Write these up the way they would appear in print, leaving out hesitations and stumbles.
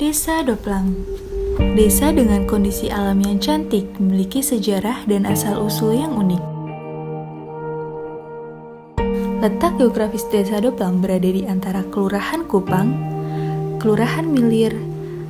Desa Doplang. Desa dengan kondisi alam yang cantik, memiliki sejarah dan asal-usul yang unik. Letak geografis Desa Doplang berada di antara Kelurahan Kupang, Kelurahan Milir,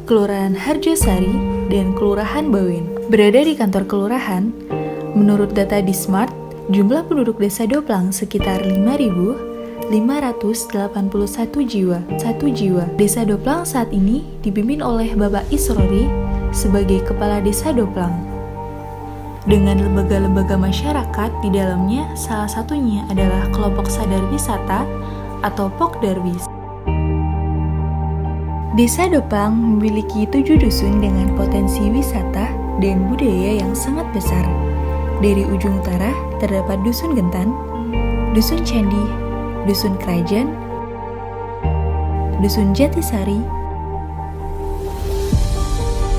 Kelurahan Harjosari, dan Kelurahan Bawen. Berada di kantor kelurahan, menurut data di Smart, jumlah penduduk Desa Doplang sekitar 5.581 jiwa. Desa Doplang saat ini dipimpin oleh Bapak Isrori sebagai Kepala Desa Doplang. Dengan lembaga-lembaga masyarakat di dalamnya, salah satunya adalah Kelompok Sadar Wisata atau Pokdarwis. Desa Doplang memiliki 7 dusun dengan potensi wisata dan budaya yang sangat besar. Dari ujung utara terdapat Dusun Gentan, Dusun Candi, Dusun Kerajaan, Dusun Jatisari,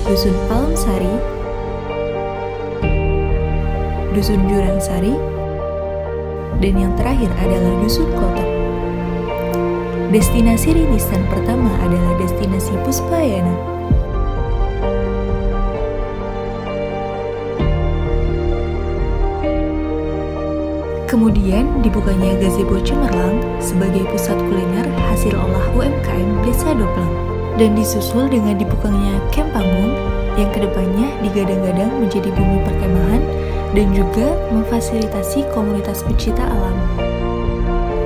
Dusun Palem-Sari, Dusun Jurang-Sari, dan yang terakhir adalah Dusun Klotok. Destinasi rintisan pertama adalah destinasi Puspayana. Kemudian dibukanya Gazebo Cemerlang sebagai pusat kuliner hasil olah UMKM Desa Doplang, dan disusul dengan dibukanya Camp Panggung yang kedepannya digadang-gadang menjadi bumi perkemahan dan juga memfasilitasi komunitas pecinta alam.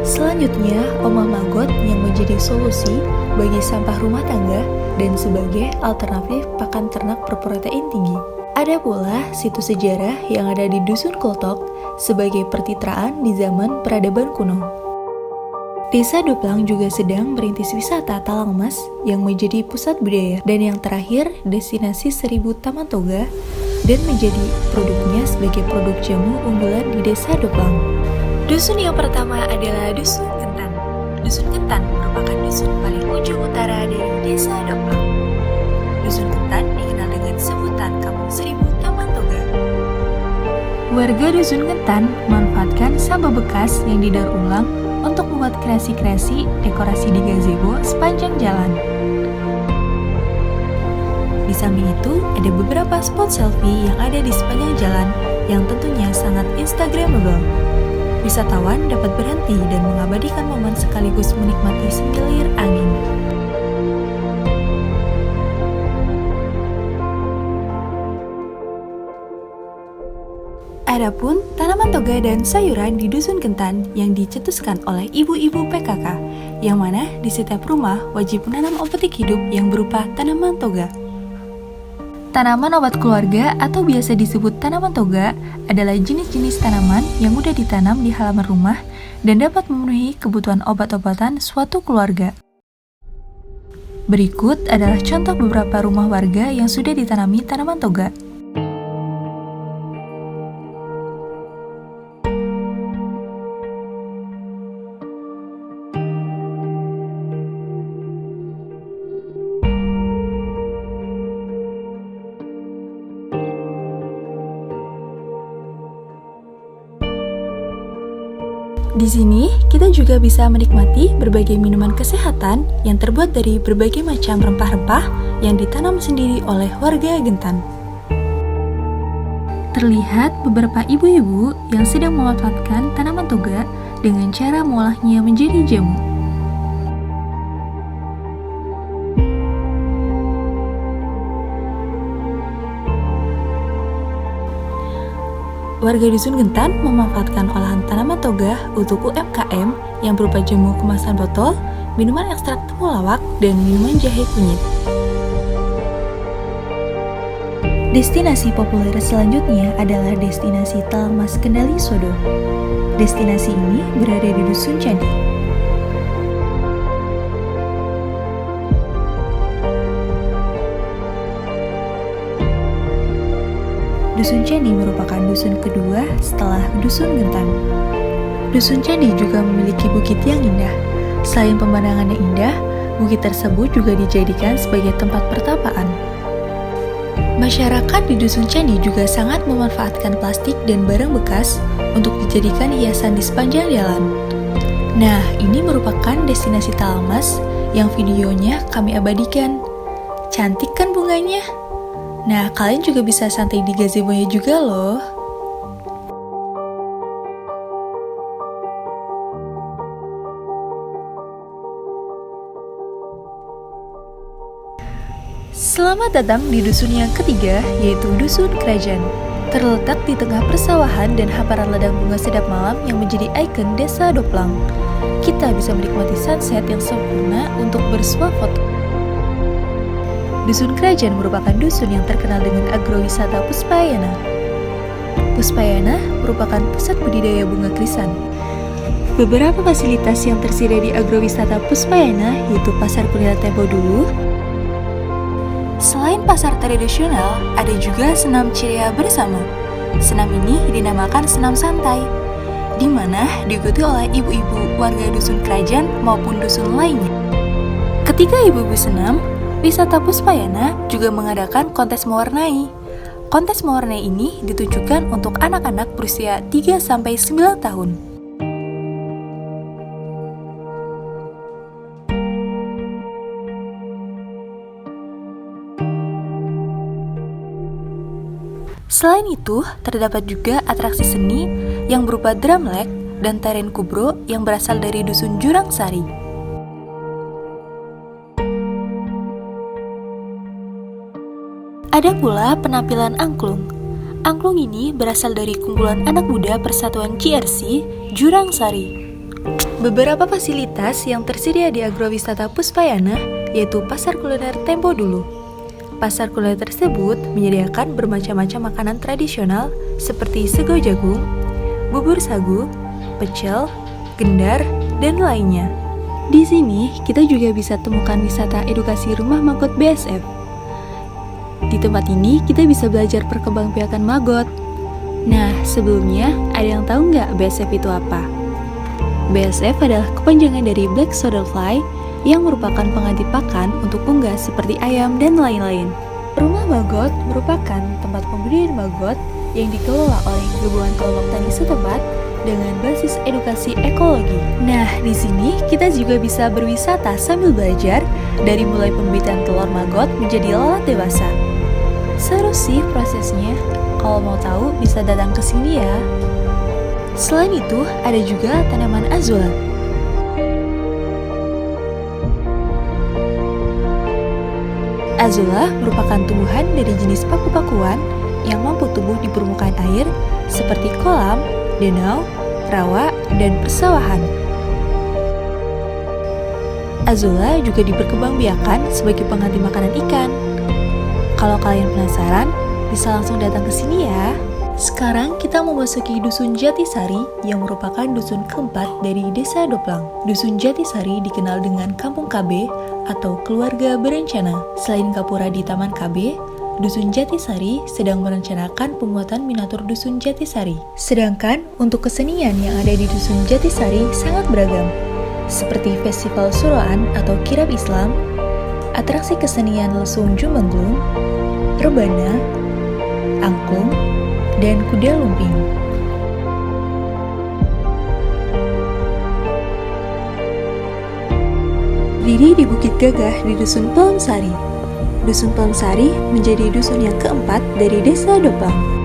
Selanjutnya, Omah Magot yang menjadi solusi bagi sampah rumah tangga dan sebagai alternatif pakan ternak berprotein tinggi. Ada pula situs sejarah yang ada di Dusun Klotok sebagai pertitraan di zaman peradaban kuno. Desa Doplang juga sedang merintis wisata Talang Emas yang menjadi pusat budaya, dan yang terakhir destinasi 1000 Taman Toga dan menjadi produknya sebagai produk jamu unggulan di Desa Doplang. Dusun yang pertama adalah Dusun Gentan. Dusun Gentan merupakan dusun paling ujung utara dari Desa Doplang. Dusun Gentan dikenal dengan sebutan Kampung 1000 Taman Toga. Warga Dusun Gentan memanfaatkan sampah bekas yang didaur ulang untuk membuat kreasi-kreasi dekorasi di gazebo sepanjang jalan. Di samping itu, ada beberapa spot selfie yang ada di sepanjang jalan yang tentunya sangat instagramable. Wisatawan dapat berhenti dan mengabadikan momen sekaligus menikmati segelir angin. Adapun tanaman toga dan sayuran di Dusun Gentan yang dicetuskan oleh ibu-ibu PKK, yang mana di setiap rumah wajib menanam obetik hidup yang berupa tanaman toga. Tanaman obat keluarga atau biasa disebut tanaman toga adalah jenis-jenis tanaman yang mudah ditanam di halaman rumah dan dapat memenuhi kebutuhan obat-obatan suatu keluarga. Berikut adalah contoh beberapa rumah warga yang sudah ditanami tanaman toga. Di sini, kita juga bisa menikmati berbagai minuman kesehatan yang terbuat dari berbagai macam rempah-rempah yang ditanam sendiri oleh warga Gentan. Terlihat beberapa ibu-ibu yang sedang memanfaatkan tanaman toga dengan cara mengolahnya menjadi jamu. Warga Dusun Gentan memanfaatkan olahan tanaman toga untuk UMKM yang berupa jamu kemasan botol, minuman ekstrak temulawak, dan minuman jahe kunyit. Destinasi populer selanjutnya adalah destinasi Talang Mas Kendali Sodo. Destinasi ini berada di Dusun Candi. Dusun Candi merupakan dusun kedua setelah Dusun Gentan. Dusun Candi juga memiliki bukit yang indah. Selain pemandangannya indah, bukit tersebut juga dijadikan sebagai tempat pertapaan. Masyarakat di Dusun Candi juga sangat memanfaatkan plastik dan barang bekas untuk dijadikan hiasan di sepanjang jalan. Nah, ini merupakan destinasi Talang Mas yang videonya kami abadikan. Cantik kan bunganya? Nah, kalian juga bisa santai di gazebo-nya juga loh. Selamat datang di dusun yang ketiga, yaitu Dusun Kerajaan. Terletak di tengah persawahan dan hamparan ladang bunga sedap malam yang menjadi ikon desa Doplang. Kita bisa menikmati sunset yang sempurna untuk bersuah foto. Dusun Kerajaan merupakan dusun yang terkenal dengan agrowisata Puspayana. Puspayana merupakan pusat budidaya bunga krisan. Beberapa fasilitas yang tersedia di agrowisata Puspayana yaitu pasar kuliner Tempo Dulu. Selain pasar tradisional, ada juga senam ceria bersama. Senam ini dinamakan senam santai, di mana diikuti oleh ibu-ibu warga dusun kerajaan maupun dusun lainnya. Ketika ibu-ibu senam, wisata Puspayana juga mengadakan kontes mewarnai. Kontes mewarnai ini ditujukan untuk anak-anak berusia 3-9 tahun. Selain itu, terdapat juga atraksi seni yang berupa drumlek dan tarian kubro yang berasal dari dusun Jurang Sari. Ada pula penampilan angklung. Angklung ini berasal dari kumpulan anak muda Persatuan GRC Jurang Sari. Beberapa fasilitas yang tersedia di agrowisata Puspayana yaitu pasar kuliner Tempo Dulu. Pasar kuliner tersebut menyediakan bermacam-macam makanan tradisional seperti sego jagung, bubur sagu, pecel, gendar, dan lainnya. Di sini kita juga bisa temukan wisata edukasi rumah magot BSF. Di tempat ini kita bisa belajar perkembangbiakan magot. Nah, sebelumnya ada yang tahu nggak BSF itu apa? BSF adalah kepanjangan dari Black Soldier Fly yang merupakan pengganti pakan untuk unggas seperti ayam dan lain-lain. Rumah Magot merupakan tempat pembudidayaan magot yang dikelola oleh gabungan kelompok tani setempat dengan basis edukasi ekologi. Nah, di sini kita juga bisa berwisata sambil belajar dari mulai pembibitan telur magot menjadi lalat dewasa. Seru sih prosesnya. Kalau mau tahu bisa datang ke sini ya. Selain itu, ada juga tanaman azula. Azula merupakan tumbuhan dari jenis paku-pakuan yang mampu tumbuh di permukaan air seperti kolam, danau, rawa, dan persawahan. Azula juga diperkembangbiakan sebagai pengganti makanan ikan. Kalau kalian penasaran, bisa langsung datang ke sini ya. Sekarang kita memasuki Dusun Jatisari yang merupakan dusun keempat dari Desa Doplang. Dusun Jatisari dikenal dengan Kampung KB atau Keluarga Berencana. Selain gapura di Taman KB, Dusun Jatisari sedang merencanakan pembuatan miniatur Dusun Jatisari. Sedangkan untuk kesenian yang ada di Dusun Jatisari sangat beragam, seperti Festival Suroan atau Kirab Islam, atraksi kesenian Lesung Jumenglung, Rebana, Angklung, dan Kuda Lumping. Berdiri di Bukit Gagah di Dusun Pelem Sari. Dusun Pelem Sari menjadi dusun yang keempat dari Desa Doplang.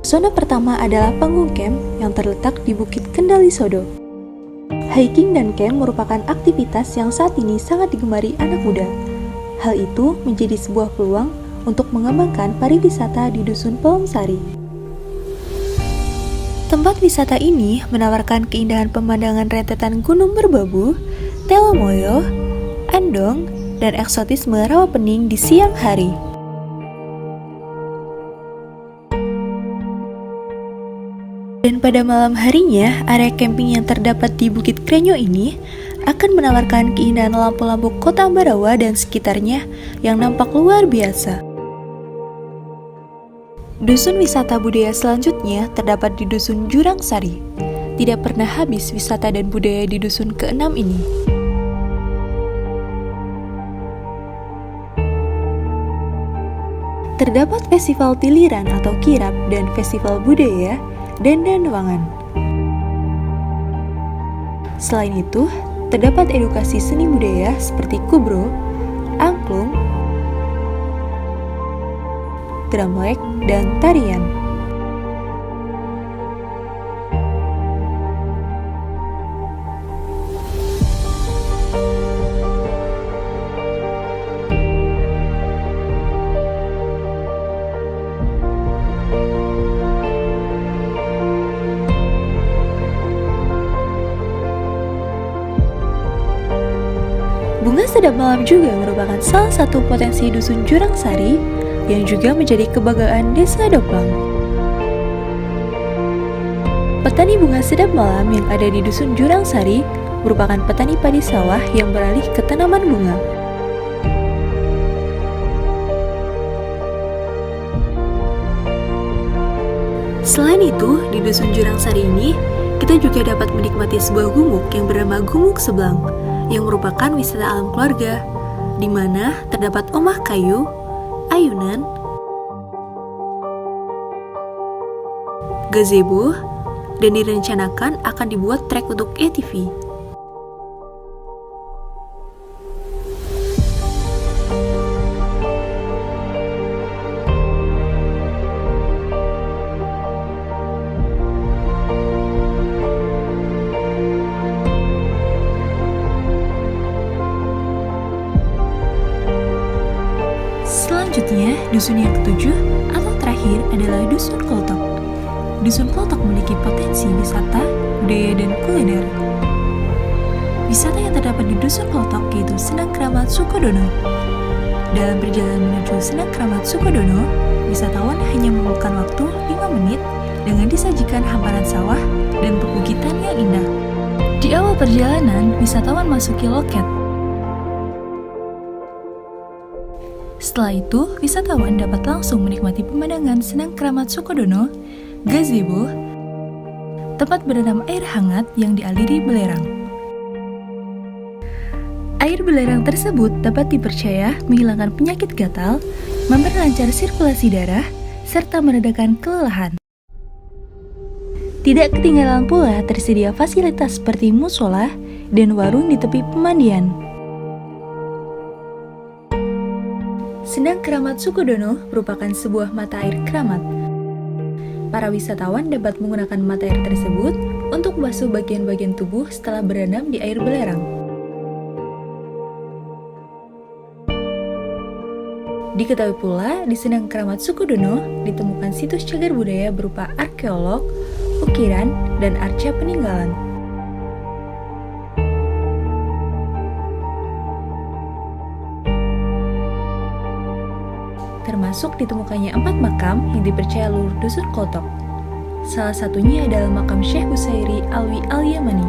Zona pertama adalah panggung camp yang terletak di Bukit Kendali Sodo. Hiking dan camp merupakan aktivitas yang saat ini sangat digemari anak muda. Hal itu menjadi sebuah peluang untuk mengembangkan pariwisata di Dusun Pelem Sari. Tempat wisata ini menawarkan keindahan pemandangan rentetan gunung merbabu, Telomoyo, Andong, dan eksotisme rawa pening di siang hari. Dan pada malam harinya, area camping yang terdapat di Bukit Krenyo ini akan menawarkan keindahan lampu-lampu kota Ambarawa dan sekitarnya yang nampak luar biasa. Dusun wisata budaya selanjutnya terdapat di Dusun Jurang Sari. tidak pernah habis wisata dan budaya di dusun ke-6 ini. Terdapat festival Tiliran atau kirap dan festival budaya dan Danuangan. Selain itu, terdapat edukasi seni budaya seperti kubro, angklung, dramlek, dan tarian. Bunga Sedap Malam juga merupakan salah satu potensi dusun Jurang Sari yang juga menjadi kebanggaan Desa Doplang. Petani bunga sedap malam yang ada di dusun Jurang Sari merupakan petani padi sawah yang beralih ke tanaman bunga. Selain itu, di dusun Jurang Sari ini, kita juga dapat menikmati sebuah gumuk yang bernama Gumuk Seblang, yang merupakan wisata alam keluarga, di mana terdapat omah kayu, ayunan, gazebo, dan direncanakan akan dibuat trek untuk ATV. Selanjutnya, dusun yang ketujuh atau terakhir adalah Dusun Klotok. Dusun Klotok memiliki potensi wisata, budaya, dan kuliner. Wisata yang terdapat di Dusun Klotok yaitu Senang Keramat Sukodono. Dalam perjalanan menuju Senang Keramat Sukodono, wisatawan hanya memerlukan waktu 5 menit dengan disajikan hamparan sawah dan perbukitan yang indah. Di awal perjalanan, wisatawan masuki loket. Setelah itu, wisatawan dapat langsung menikmati pemandangan Senang Keramat Sukodono, gazebo, tempat berendam air hangat yang dialiri belerang. Air belerang tersebut dapat dipercaya menghilangkan penyakit gatal, memperlancar sirkulasi darah, serta meredakan kelelahan. Tidak ketinggalan pula tersedia fasilitas seperti musola dan warung di tepi pemandian. Senang Keramat Sukodono merupakan sebuah mata air keramat. Para wisatawan dapat menggunakan mata air tersebut untuk membasuh bagian-bagian tubuh setelah berendam di air belerang. Diketahui pula, di Senang Keramat Sukodono ditemukan situs cagar budaya berupa arkeolog, ukiran, dan arca peninggalan. Termasuk ditemukannya 4 makam yang dipercaya leluhur dusun Klotok. Salah satunya adalah makam Syekh Busairi Alwi Al-Yamani.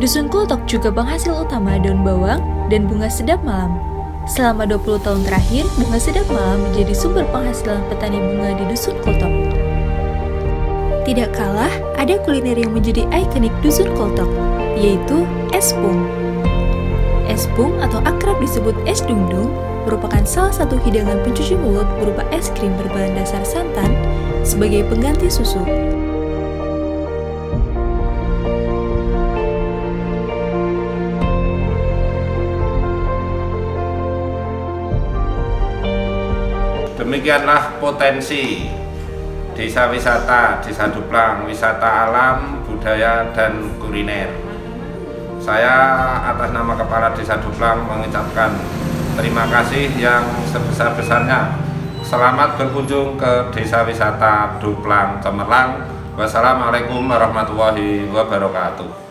Dusun Klotok juga penghasil utama daun bawang dan bunga sedap malam. Selama 20 tahun terakhir, bunga sedap malam menjadi sumber penghasilan petani bunga di dusun Klotok. Tidak kalah, ada kuliner yang menjadi ikonik dusun Klotok, yaitu es pung. Es pung atau akrab disebut es dungdung merupakan salah satu hidangan pencuci mulut berupa es krim berbahan dasar santan sebagai pengganti susu. Demikianlah potensi desa wisata, Desa Doplang, wisata alam, budaya, dan kuliner. Saya atas nama Kepala Desa Doplang mengucapkan terima kasih yang sebesar-besarnya. Selamat berkunjung ke Desa Wisata Doplang Cemerlang. Wassalamualaikum warahmatullahi wabarakatuh.